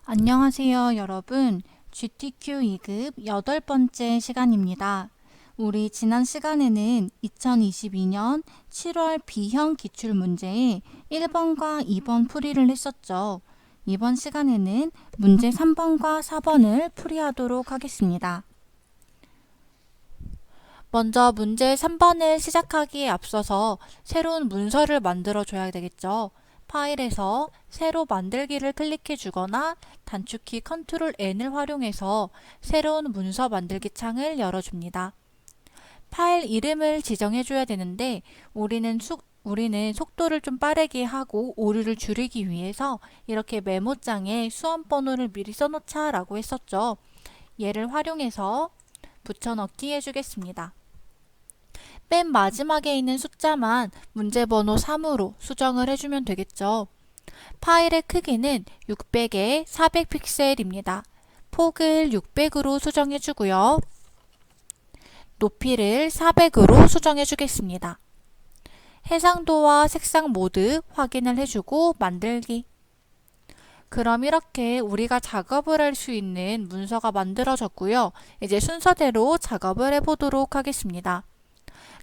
안녕하세요, 여러분. GTQ 2급 8번째 시간입니다. 우리 지난 시간에는 2022년 7월 B형 기출문제의 1번과 2번 풀이를 했었죠. 이번 시간에는 문제 3번과 4번을 풀이하도록 하겠습니다. 먼저 문제 3번을 시작하기에 앞서서 새로운 문서를 만들어 줘야 되겠죠. 파일에서 새로 만들기를 클릭해 주거나 단축키 컨트롤 N을 활용해서 새로운 문서 만들기 창을 열어줍니다. 파일 이름을 지정해 줘야 되는데 우리는 속도를 좀 빠르게 하고 오류를 줄이기 위해서 이렇게 메모장에 수험번호를 미리 써놓자 라고 했었죠. 얘를 활용해서 붙여넣기 해주겠습니다. 맨 마지막에 있는 숫자만 문제번호 3으로 수정을 해주면 되겠죠. 파일의 크기는 600에 400 픽셀입니다. 폭을 600으로 수정해 주고요. 높이를 400으로 수정해 주겠습니다. 해상도와 색상 모드 확인을 해주고 만들기. 그럼 이렇게 우리가 작업을 할 수 있는 문서가 만들어졌고요. 이제 순서대로 작업을 해보도록 하겠습니다.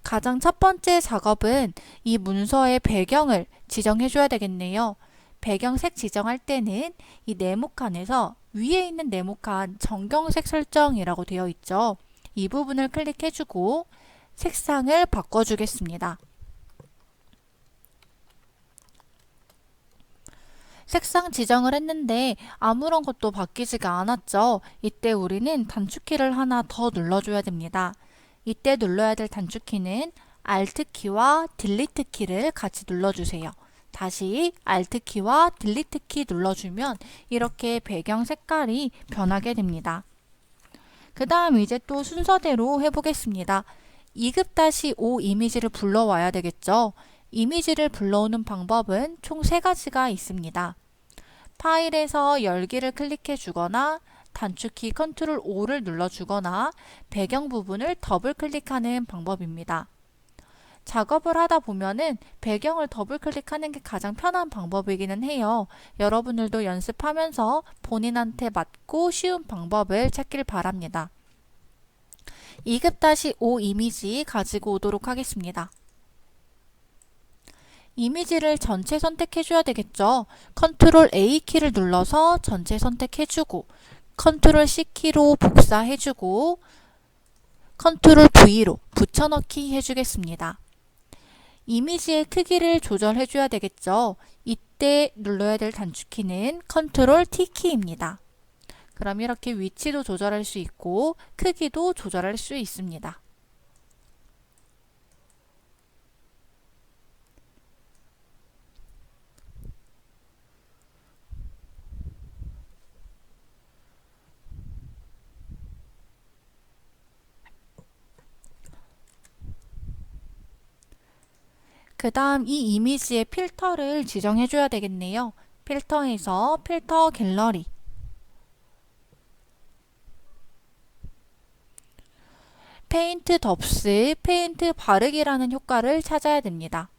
가장 첫 번째 작업은 이 문서의 배경을 지정해 줘야 되겠네요. 배경색 지정할 때는 이 네모칸에서 위에 있는 네모칸 정경색 설정이라고 되어 있죠. 이 부분을 클릭해 주고 색상을 바꿔주겠습니다. 색상 지정을 했는데 아무런 것도 바뀌지가 않았죠. 이때 우리는 단축키를 하나 더 눌러줘야 됩니다. 이때 눌러야 될 단축키는 Alt키와 딜리트키를 같이 눌러주세요. 다시 Alt키와 딜리트키 눌러주면 이렇게 배경 색깔이 변하게 됩니다. 그 다음 이제 또 순서대로 해보겠습니다. 2급-5 이미지를 불러와야 되겠죠. 이미지를 불러오는 방법은 총 3가지가 있습니다. 파일에서 열기를 클릭해 주거나 단축키 컨트롤 O를 눌러주거나 배경 부분을 더블 클릭하는 방법입니다. 작업을 하다 보면은 배경을 더블 클릭하는 게 가장 편한 방법이기는 해요. 여러분들도 연습하면서 본인한테 맞고 쉬운 방법을 찾길 바랍니다. 2급-5 이미지 가지고 오도록 하겠습니다. 이미지를 전체 선택해줘야 되겠죠. 컨트롤 A키를 눌러서 전체 선택해주고 컨트롤 C키로 복사해주고 컨트롤 V로 붙여넣기 해주겠습니다. 이미지의 크기를 조절해줘야 되겠죠. 이때 눌러야 될 단축키는 컨트롤 T키입니다. 그럼 이렇게 위치도 조절할 수 있고 크기도 조절할 수 있습니다. 그 다음 이 이미지의 필터를 지정해 줘야 되겠네요. 필터에서 필터 갤러리, 페인트 덥스, 페인트 바르기라는 효과를 찾아야 됩니다.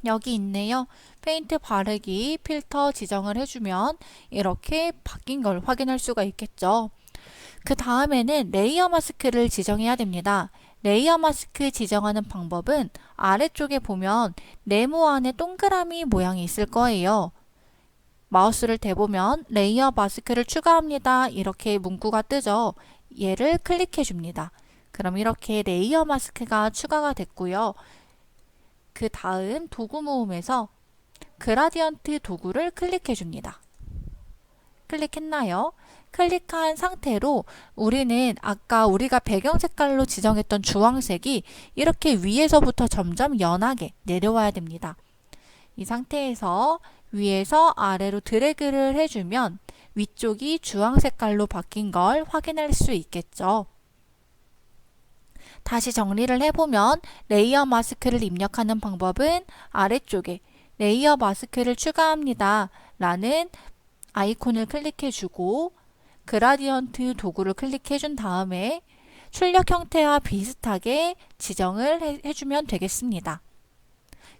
여기 있네요. 페인트 바르기 필터 지정을 해주면 이렇게 바뀐 걸 확인할 수가 있겠죠. 그 다음에는 레이어 마스크를 지정해야 됩니다. 레이어 마스크 지정하는 방법은 아래쪽에 보면 네모 안에 동그라미 모양이 있을 거예요. 마우스를 대보면 레이어 마스크를 추가합니다. 이렇게 문구가 뜨죠. 얘를 클릭해 줍니다. 그럼 이렇게 레이어 마스크가 추가가 됐고요. 그 다음 도구 모음에서 그라디언트 도구를 클릭해 줍니다. 클릭했나요? 클릭한 상태로 우리는 아까 우리가 배경 색깔로 지정했던 주황색이 이렇게 위에서부터 점점 연하게 내려와야 됩니다. 이 상태에서 위에서 아래로 드래그를 해주면 위쪽이 주황 색깔로 바뀐 걸 확인할 수 있겠죠. 다시 정리를 해보면 레이어 마스크를 입력하는 방법은 아래쪽에 레이어 마스크를 추가합니다 라는 아이콘을 클릭해주고 그라디언트 도구를 클릭해준 다음에 출력 형태와 비슷하게 지정을 해주면 되겠습니다.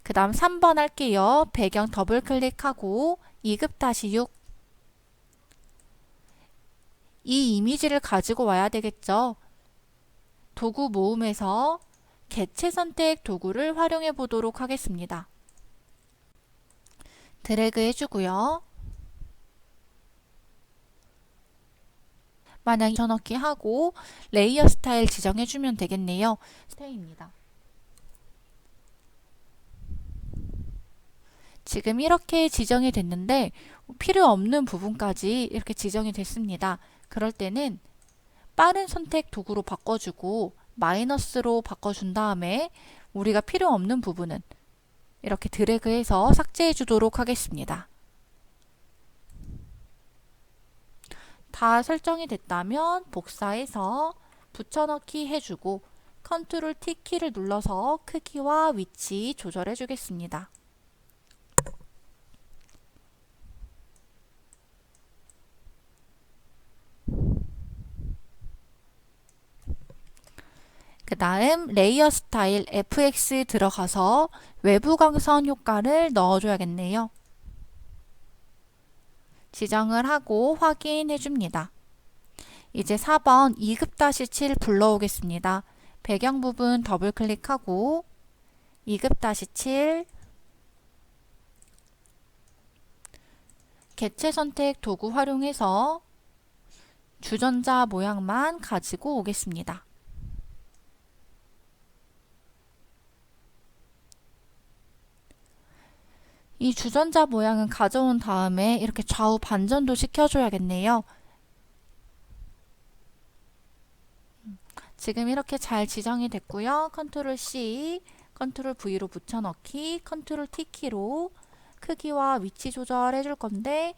그 다음 3번 할게요. 배경 더블 클릭하고 2급-6 이 이미지를 가지고 와야 되겠죠. 도구 모음에서 개체 선택 도구를 활용해 보도록 하겠습니다. 드래그 해주고요. 만약 붙여넣기 하고 레이어 스타일 지정해주면 되겠네요. 스타일입니다. 지금 이렇게 지정이 됐는데 필요 없는 부분까지 이렇게 지정이 됐습니다. 그럴 때는 빠른 선택 도구로 바꿔주고 마이너스로 바꿔준 다음에 우리가 필요 없는 부분은 이렇게 드래그해서 삭제해 주도록 하겠습니다. 다 설정이 됐다면 복사해서 붙여넣기 해주고 컨트롤 T 키를 눌러서 크기와 위치 조절해 주겠습니다. 그 다음 레이어 스타일 FX 들어가서 외부 광선 효과를 넣어줘야겠네요. 지정을 하고 확인해 줍니다. 이제 4번 2급-7 불러오겠습니다. 배경 부분 더블 클릭하고 2급-7 개체 선택 도구 활용해서 주전자 모양만 가지고 오겠습니다. 이 주전자 모양은 가져온 다음에 이렇게 좌우 반전도 시켜줘야겠네요. 지금 이렇게 잘 지정이 됐고요. 컨트롤 C, 컨트롤 V로 붙여넣기, 컨트롤 T 키로 크기와 위치 조절해 줄 건데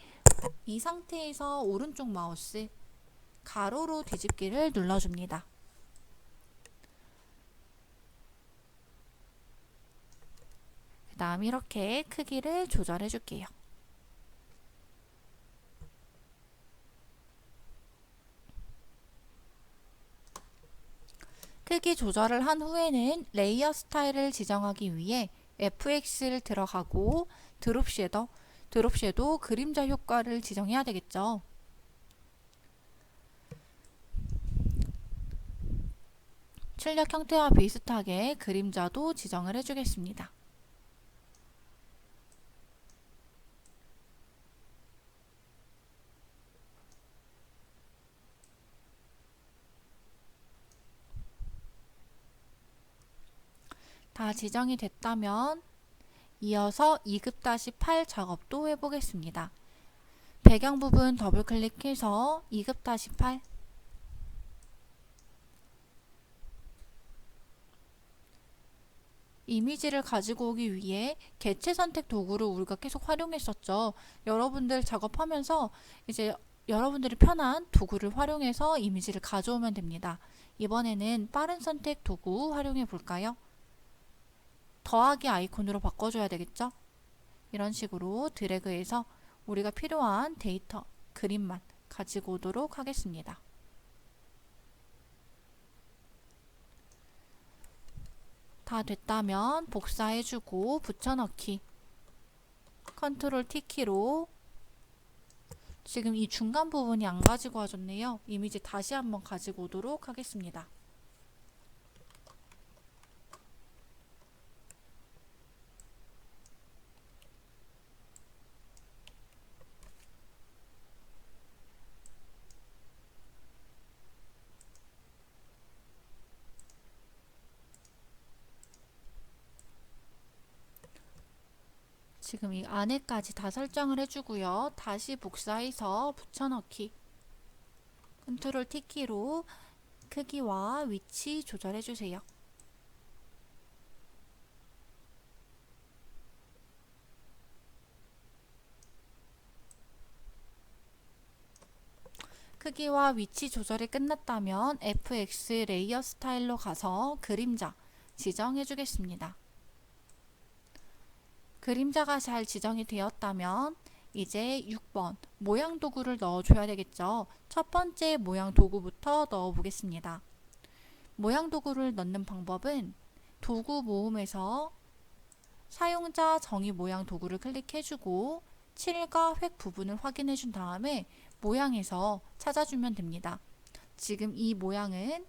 이 상태에서 오른쪽 마우스 가로로 뒤집기를 눌러줍니다. 그 다음 이렇게 크기를 조절해 줄게요. 크기 조절을 한 후에는 레이어 스타일을 지정하기 위해 FX를 들어가고 드롭 섀도우 그림자 효과를 지정해야 되겠죠. 출력 형태와 비슷하게 그림자도 지정을 해주겠습니다. 다 지정이 됐다면 이어서 2급-8 작업도 해보겠습니다. 배경 부분 더블 클릭해서 2급-8 이미지를 가지고 오기 위해 개체 선택 도구를 우리가 계속 활용했었죠. 여러분들 작업하면서 이제 여러분들이 편한 도구를 활용해서 이미지를 가져오면 됩니다. 이번에는 빠른 선택 도구 활용해 볼까요? 더하기 아이콘으로 바꿔줘야 되겠죠? 이런 식으로 드래그해서 우리가 필요한 데이터, 그림만 가지고 오도록 하겠습니다. 다 됐다면 복사해주고 붙여넣기 컨트롤 T 키로 지금 이 중간 부분이 안 가지고 와줬네요. 이미지 다시 한번 가지고 오도록 하겠습니다. 지금 이 안에까지 다 설정을 해주고요. 다시 복사해서 붙여넣기 컨트롤 T 키로 크기와 위치 조절해주세요. 크기와 위치 조절이 끝났다면 FX 레이어 스타일로 가서 그림자 지정해 주겠습니다. 그림자가 잘 지정이 되었다면 이제 6번 모양 도구를 넣어줘야 되겠죠. 첫 번째 모양 도구부터 넣어 보겠습니다. 모양 도구를 넣는 방법은 도구 모음에서 사용자 정의 모양 도구를 클릭해주고 칠과 획 부분을 확인해준 다음에 모양에서 찾아주면 됩니다. 지금 이 모양은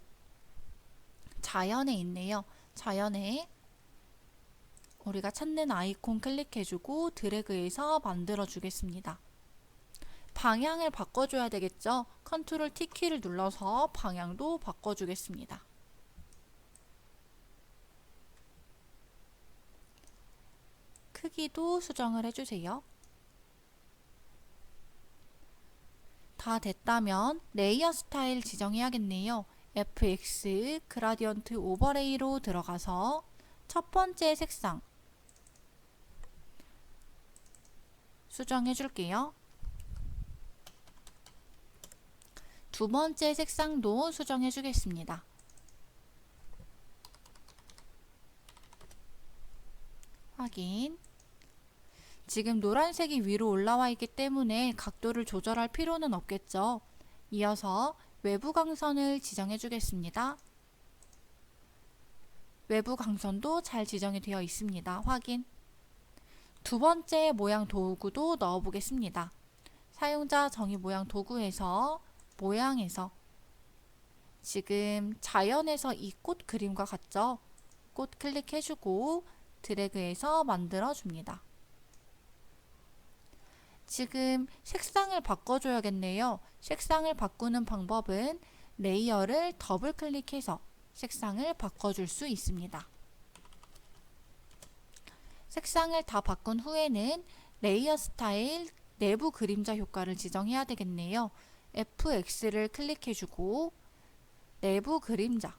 자연에 있네요. 자연에 우리가 찾는 아이콘 클릭해주고 드래그해서 만들어 주겠습니다. 방향을 바꿔줘야 되겠죠? 컨트롤 T키를 눌러서 방향도 바꿔주겠습니다. 크기도 수정을 해주세요. 다 됐다면 레이어 스타일 지정해야겠네요. FX 그라디언트 오버레이로 들어가서 첫 번째 색상 수정해 줄게요. 두 번째 색상도 수정해 주겠습니다. 확인. 지금 노란색이 위로 올라와 있기 때문에 각도를 조절할 필요는 없겠죠. 이어서 외부 광선을 지정해 주겠습니다. 외부 광선도 잘 지정이 되어 있습니다. 확인. 두 번째 모양 도구도 넣어 보겠습니다. 사용자 정의 모양 도구에서 모양에서 지금 자연에서 이 꽃 그림과 같죠? 꽃 클릭해주고 드래그해서 만들어 줍니다. 지금 색상을 바꿔줘야겠네요. 색상을 바꾸는 방법은 레이어를 더블 클릭해서 색상을 바꿔줄 수 있습니다. 색상을 다 바꾼 후에는 레이어 스타일 내부 그림자 효과를 지정해야 되겠네요. FX를 클릭해주고 내부 그림자.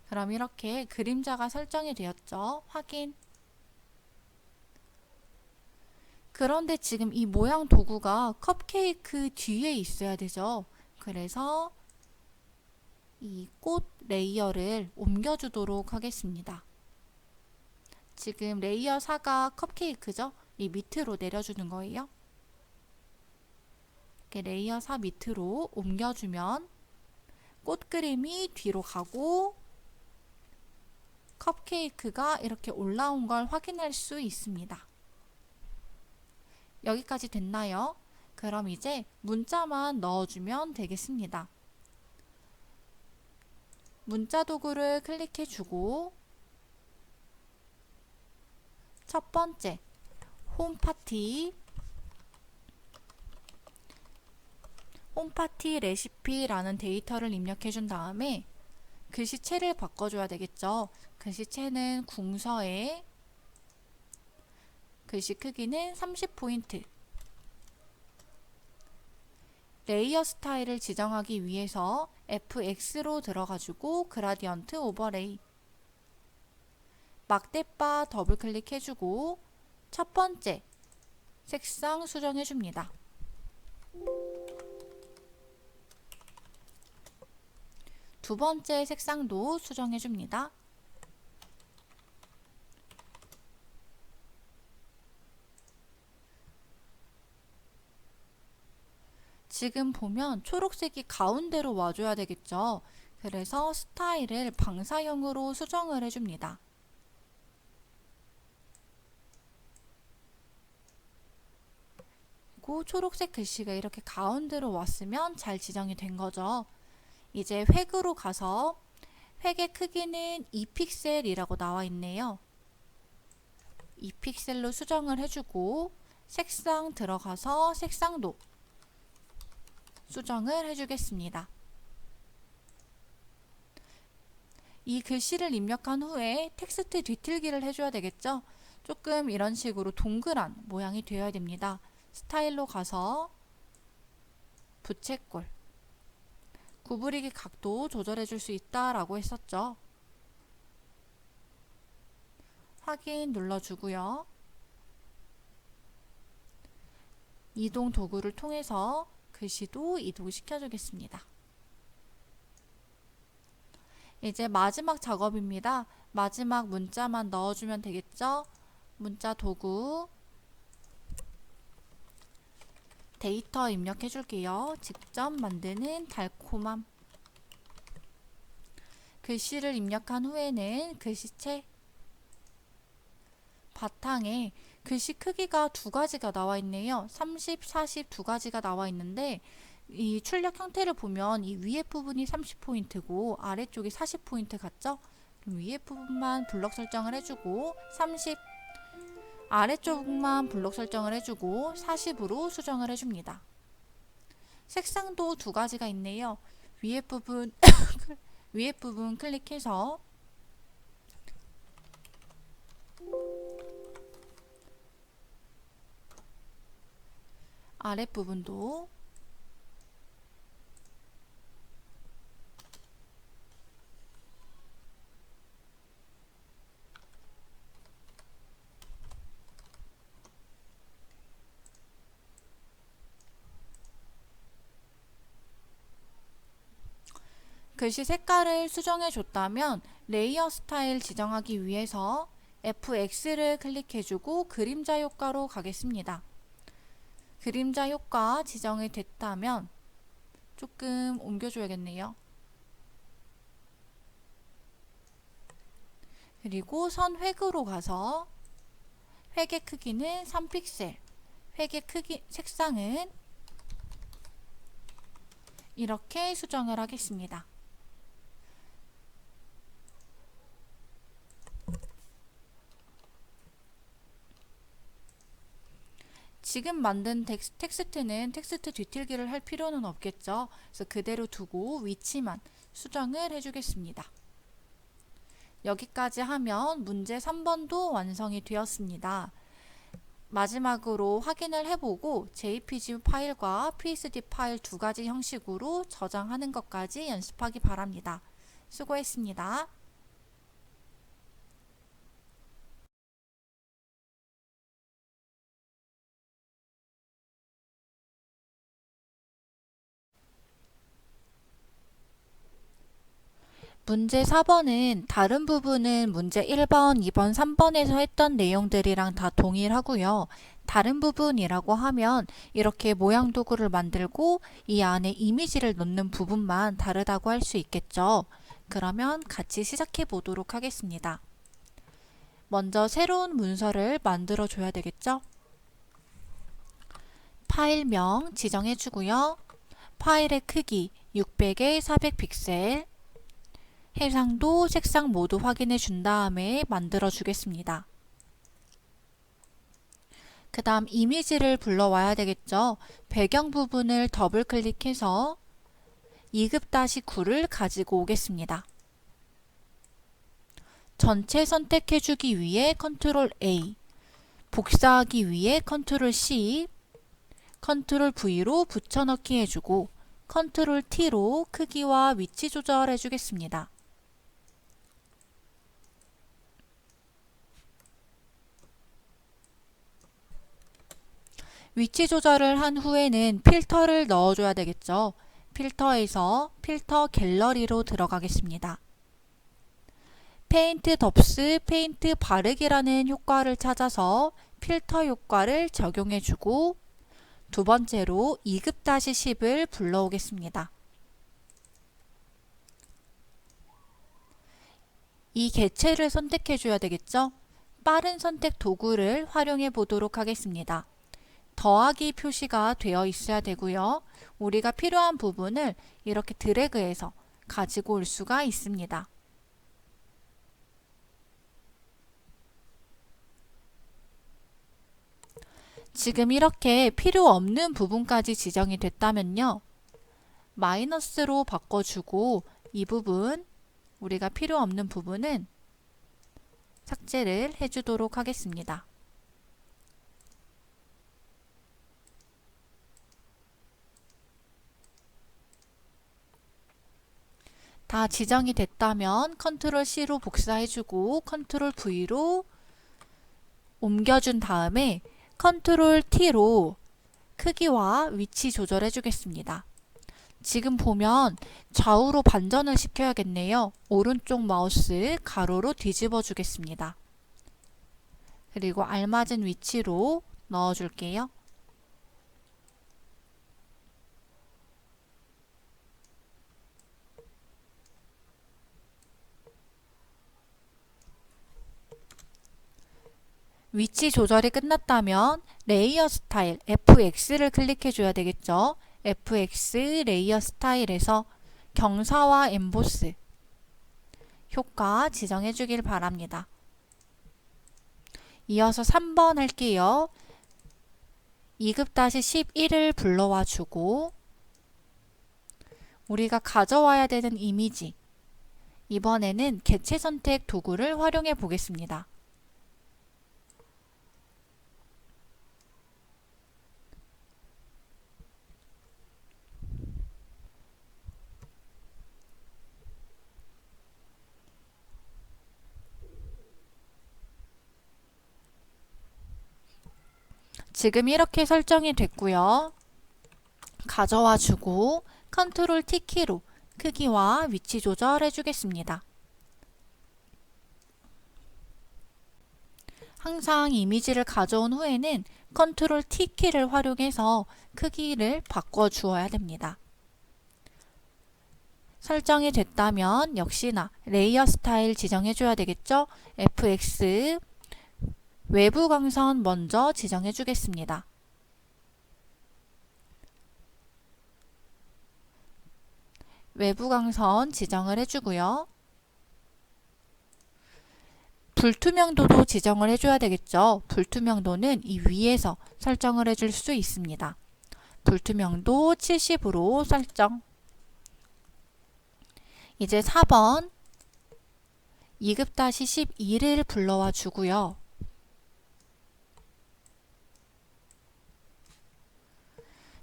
그럼 이렇게 그림자가 설정이 되었죠. 확인. 그런데 지금 이 모양 도구가 컵케이크 뒤에 있어야 되죠. 그래서 이 꽃 레이어를 옮겨주도록 하겠습니다. 지금 레이어 4가 컵케이크죠. 이 밑으로 내려주는 거예요. 이렇게 레이어 4 밑으로 옮겨주면 꽃 그림이 뒤로 가고 컵케이크가 이렇게 올라온 걸 확인할 수 있습니다. 여기까지 됐나요? 그럼 이제 문자만 넣어주면 되겠습니다. 문자 도구를 클릭해주고 첫 번째 홈파티 레시피라는 데이터를 입력해 준 다음에 글씨체를 바꿔줘야 되겠죠. 글씨체는 궁서에 글씨 크기는 30포인트. 레이어 스타일을 지정하기 위해서 FX로 들어가지고 그라디언트 오버레이 막대바 더블 클릭해주고 첫 번째 색상 수정해줍니다. 두 번째 색상도 수정해줍니다. 지금 보면 초록색이 가운데로 와줘야 되겠죠. 그래서 스타일을 방사형으로 수정을 해줍니다. 그리고 초록색 글씨가 이렇게 가운데로 왔으면 잘 지정이 된 거죠. 이제 획으로 가서 획의 크기는 2픽셀이라고 나와 있네요. 2픽셀로 수정을 해주고 색상 들어가서 색상도 수정을 해주겠습니다. 이 글씨를 입력한 후에 텍스트 뒤틀기를 해줘야 되겠죠? 조금 이런 식으로 동그란 모양이 되어야 됩니다. 스타일로 가서 부채꼴 구부리기 각도 조절해 줄 수 있다라고 했었죠. 확인 눌러주고요. 이동 도구를 통해서 글씨도 이동시켜 주겠습니다. 이제 마지막 작업입니다. 마지막 문자만 넣어주면 되겠죠? 문자 도구 데이터 입력해 줄게요. 직접 만드는 달콤함. 글씨를 입력한 후에는 글씨체 바탕에 글씨 크기가 두 가지가 나와 있네요. 30, 40 두 가지가 나와 있는데 이 출력 형태를 보면 이 위에 부분이 30포인트고 아래쪽이 40포인트 같죠? 그럼 위에 부분만 블럭 설정을 해주고 30, 아래쪽만 블럭 설정을 해주고 40으로 수정을 해줍니다. 색상도 두 가지가 있네요. 위에 부분 위에 부분 클릭해서 아랫부분도 글씨 색깔을 수정해 줬다면 레이어 스타일 지정하기 위해서 FX를 클릭해주고 그림자 효과로 가겠습니다. 그림자 효과 지정이 됐다면 조금 옮겨줘야겠네요. 그리고 선 획으로 가서 획의 크기는 3픽셀, 획의 크기, 색상은 이렇게 수정을 하겠습니다. 지금 만든 텍스트는 텍스트 뒤틀기를 할 필요는 없겠죠. 그래서 그대로 두고 위치만 수정을 해주겠습니다. 여기까지 하면 문제 3번도 완성이 되었습니다. 마지막으로 확인을 해보고 JPG 파일과 PSD 파일 두 가지 형식으로 저장하는 것까지 연습하기 바랍니다. 수고했습니다. 문제 4번은 다른 부분은 문제 1번, 2번, 3번에서 했던 내용들이랑 다 동일하고요. 다른 부분이라고 하면 이렇게 모양 도구를 만들고 이 안에 이미지를 넣는 부분만 다르다고 할 수 있겠죠. 그러면 같이 시작해 보도록 하겠습니다. 먼저 새로운 문서를 만들어 줘야 되겠죠. 파일명 지정해 주고요. 파일의 크기 600에 400픽셀, 해상도, 색상 모두 확인해 준 다음에 만들어 주겠습니다. 그 다음 이미지를 불러와야 되겠죠. 배경 부분을 더블 클릭해서 2급-9를 가지고 오겠습니다. 전체 선택해 주기 위해 컨트롤 A, 복사하기 위해 컨트롤 C, 컨트롤 V로 붙여넣기 해주고 컨트롤 T로 크기와 위치 조절해 주겠습니다. 위치 조절을 한 후에는 필터를 넣어줘야 되겠죠. 필터에서 필터 갤러리로 들어가겠습니다. 페인트 덥스, 페인트 바르기라는 효과를 찾아서 필터 효과를 적용해주고 두 번째로 2급-10을 불러오겠습니다. 이 개체를 선택해줘야 되겠죠. 빠른 선택 도구를 활용해 보도록 하겠습니다. 더하기 표시가 되어 있어야 되고요. 우리가 필요한 부분을 이렇게 드래그해서 가지고 올 수가 있습니다. 지금 이렇게 필요 없는 부분까지 지정이 됐다면요. 마이너스로 바꿔주고 이 부분, 우리가 필요 없는 부분은 삭제를 해주도록 하겠습니다. 다 지정이 됐다면 컨트롤 C로 복사해주고 컨트롤 V로 옮겨준 다음에 컨트롤 T로 크기와 위치 조절해 주겠습니다. 지금 보면 좌우로 반전을 시켜야겠네요. 오른쪽 마우스 가로로 뒤집어 주겠습니다. 그리고 알맞은 위치로 넣어 줄게요. 위치 조절이 끝났다면 레이어 스타일 FX를 클릭해 줘야 되겠죠. FX 레이어 스타일에서 경사와 엠보스 효과 지정해 주길 바랍니다. 이어서 3번 할게요. 2급-11을 불러와 주고 우리가 가져와야 되는 이미지, 이번에는 개체 선택 도구를 활용해 보겠습니다. 지금 이렇게 설정이 됐고요. 가져와 주고 컨트롤 T키로 크기와 위치 조절해 주겠습니다. 항상 이미지를 가져온 후에는 컨트롤 T키를 활용해서 크기를 바꿔 주어야 됩니다. 설정이 됐다면 역시나 레이어 스타일 지정해 줘야 되겠죠? FX 외부 광선 먼저 지정해 주겠습니다. 외부 광선 지정을 해주고요. 불투명도도 지정을 해줘야 되겠죠. 불투명도는 이 위에서 설정을 해줄 수 있습니다. 불투명도 70으로 설정. 이제 4번 2급-12를 불러와 주고요.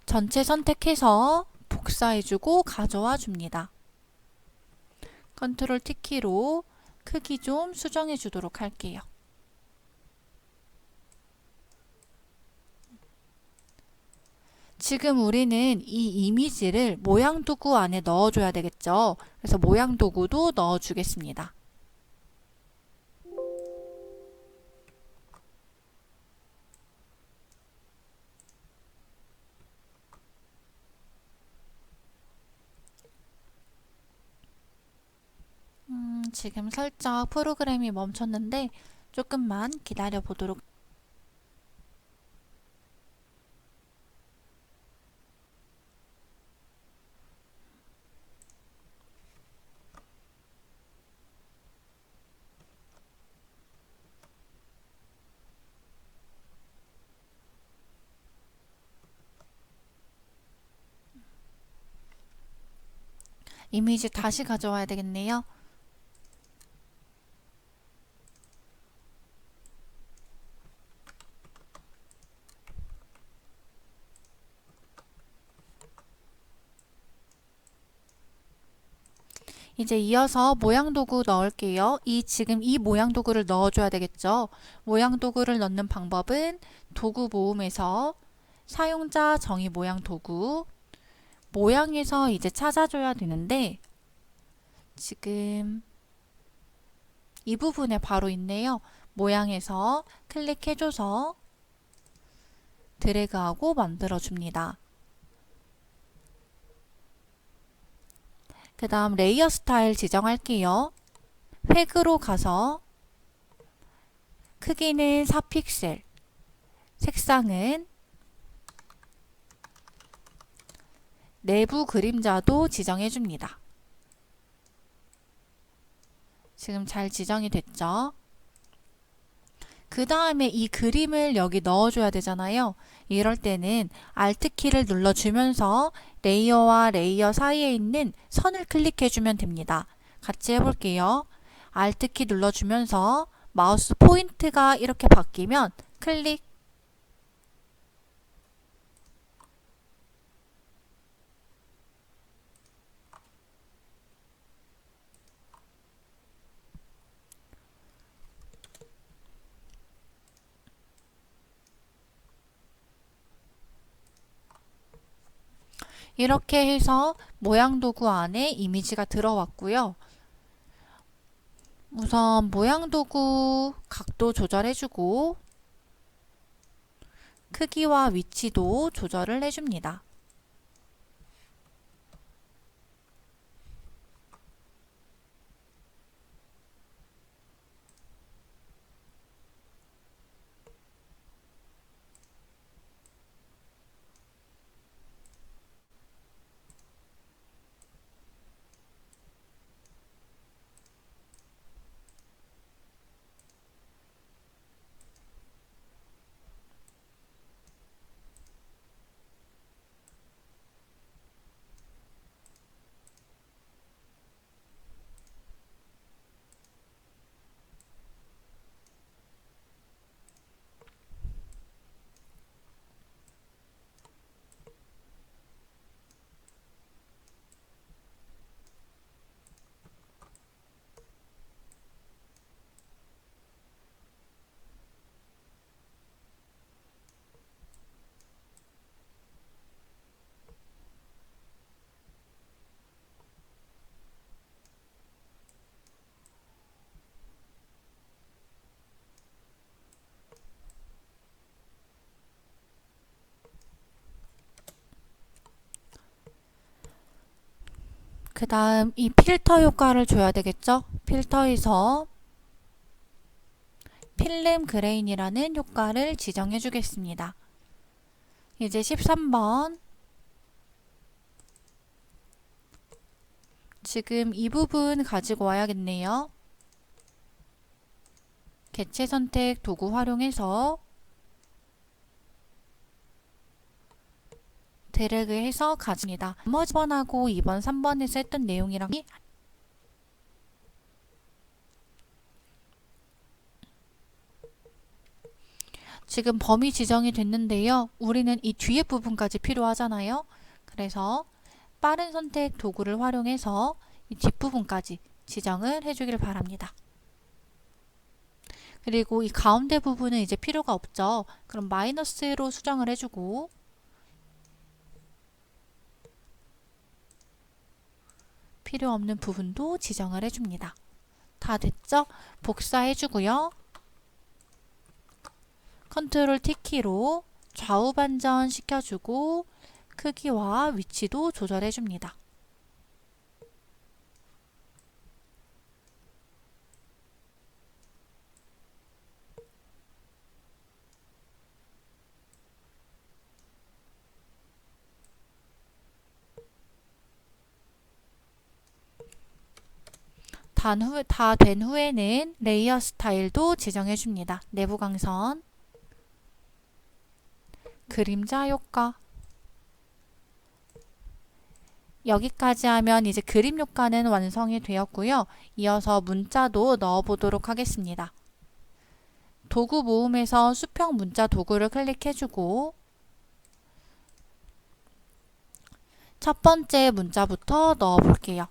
전체 선택해서 복사해주고 가져와 줍니다. 컨트롤 T키로 크기 좀 수정해 주도록 할게요. 지금 우리는 이 이미지를 모양 도구 안에 넣어줘야 되겠죠. 그래서 모양 도구도 넣어주겠습니다. 지금 살짝 프로그램이 멈췄는데 조금만 기다려 보도록. 이미지 다시 가져와야 되겠네요. 이제 이어서 모양 도구 넣을게요. 지금 이 모양 도구를 넣어줘야 되겠죠. 모양 도구를 넣는 방법은 도구 모음에서 사용자 정의 모양 도구 모양에서 이제 찾아줘야 되는데 지금 이 부분에 바로 있네요. 모양에서 클릭해줘서 드래그하고 만들어줍니다. 그 다음 레이어 스타일 지정할게요. 획으로 가서 크기는 4픽셀, 색상은 내부 그림자도 지정해줍니다. 지금 잘 지정이 됐죠? 그 다음에 이 그림을 여기 넣어줘야 되잖아요. 이럴 때는 Alt키를 눌러주면서 레이어와 레이어 사이에 있는 선을 클릭해주면 됩니다. 같이 해볼게요. Alt키 눌러주면서 마우스 포인트가 이렇게 바뀌면 클릭. 이렇게 해서 모양 도구 안에 이미지가 들어왔고요. 우선 모양 도구 각도 조절해주고 크기와 위치도 조절을 해줍니다. 그 다음 이 필터 효과를 줘야 되겠죠? 필터에서 필름 그레인이라는 효과를 지정해 주겠습니다. 이제 13번. 지금 이 부분 가지고 와야겠네요. 개체 선택 도구 활용해서 드래그해서 가집니다. 나머지 번하고 2번, 3번에서 했던 내용이랑 지금 범위 지정이 됐는데요. 우리는 이 뒤에 부분까지 필요하잖아요. 그래서 빠른 선택 도구를 활용해서 이 뒷부분까지 지정을 해주길 바랍니다. 그리고 이 가운데 부분은 이제 필요가 없죠. 그럼 마이너스로 수정을 해주고 필요 없는 부분도 지정을 해줍니다. 다 됐죠? 복사해주고요. 컨트롤 T키로 좌우 반전 시켜주고 크기와 위치도 조절해줍니다. 다 된 후에는 레이어 스타일도 지정해줍니다. 내부 강선, 그림자 효과. 여기까지 하면 이제 그림 효과는 완성이 되었고요. 이어서 문자도 넣어보도록 하겠습니다. 도구 모음에서 수평 문자 도구를 클릭해주고 첫 번째 문자부터 넣어볼게요.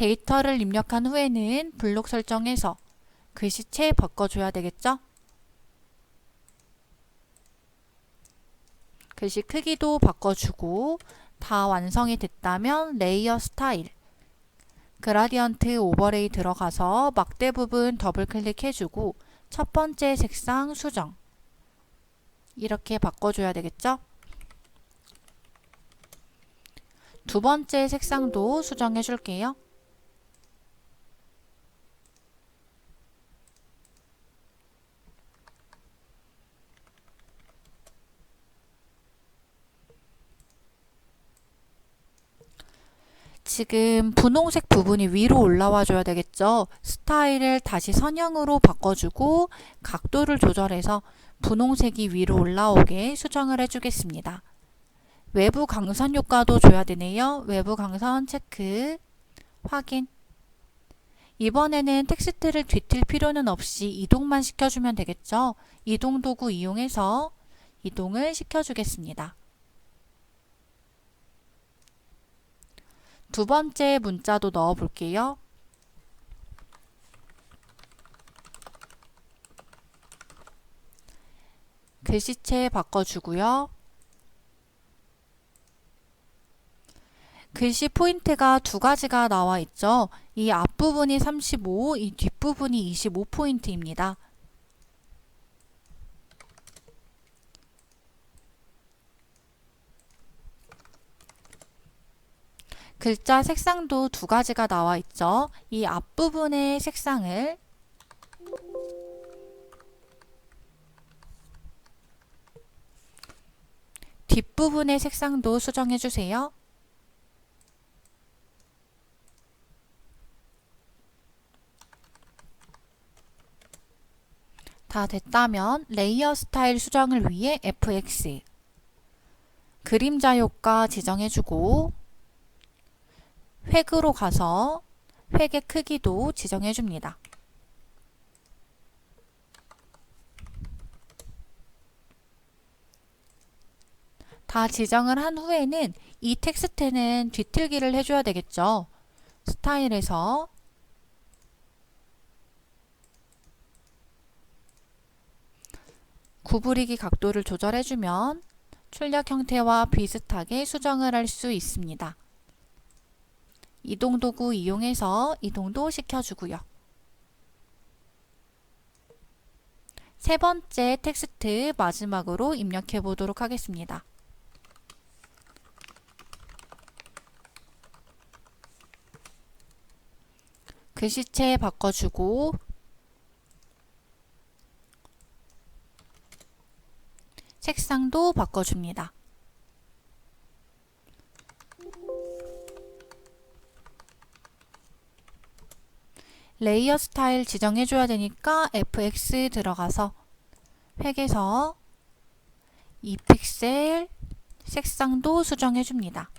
데이터를 입력한 후에는 블록 설정해서 글씨체 바꿔줘야 되겠죠? 글씨 크기도 바꿔주고 다 완성이 됐다면 레이어 스타일, 그라디언트 오버레이 들어가서 막대 부분 더블 클릭해주고 첫 번째 색상 수정 이렇게 바꿔줘야 되겠죠? 두 번째 색상도 수정해 줄게요. 지금 분홍색 부분이 위로 올라와 줘야 되겠죠. 스타일을 다시 선형으로 바꿔주고 각도를 조절해서 분홍색이 위로 올라오게 수정을 해주겠습니다. 외부 강선 효과도 줘야 되네요. 외부 강선 체크, 확인. 이번에는 텍스트를 뒤틀 필요는 없이 이동만 시켜주면 되겠죠. 이동 도구 이용해서 이동을 시켜주겠습니다. 두 번째 문자도 넣어 볼게요. 글씨체 바꿔주고요. 글씨 포인트가 두 가지가 나와 있죠. 이 앞부분이 35, 이 뒷부분이 25포인트입니다. 글자 색상도 두 가지가 나와 있죠. 이 앞부분의 색상을 뒷부분의 색상도 수정해 주세요. 다 됐다면 레이어 스타일 수정을 위해 FX 그림자 효과 지정해주고 획으로 가서 획의 크기도 지정해줍니다. 다 지정을 한 후에는 이 텍스트는 뒤틀기를 해줘야 되겠죠. 스타일에서 구부리기 각도를 조절해주면 출력 형태와 비슷하게 수정을 할 수 있습니다. 이동 도구 이용해서 이동도 시켜주고요. 세 번째 텍스트 마지막으로 입력해 보도록 하겠습니다. 글씨체 바꿔주고 색상도 바꿔줍니다. 레이어 스타일 지정해줘야 되니까 FX 들어가서 획에서 2픽셀 색상도 수정해줍니다.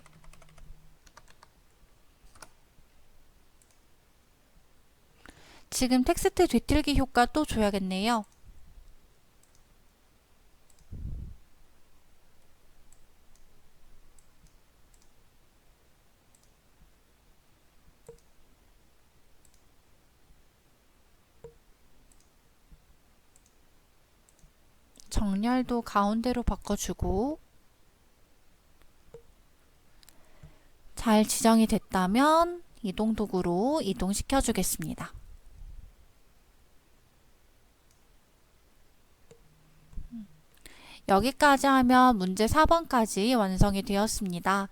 지금 텍스트 뒤틀기 효과 또 줘야겠네요. 정렬도 가운데로 바꿔주고 잘 지정이 됐다면 이동 도구로 이동시켜 주겠습니다. 여기까지 하면 문제 4번까지 완성이 되었습니다.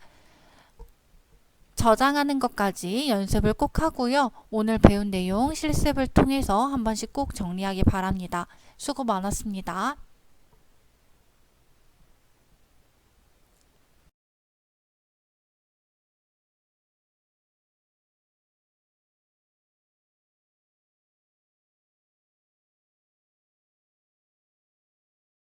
저장하는 것까지 연습을 꼭 하고요. 오늘 배운 내용 실습을 통해서 한 번씩 꼭 정리하기 바랍니다. 수고 많았습니다.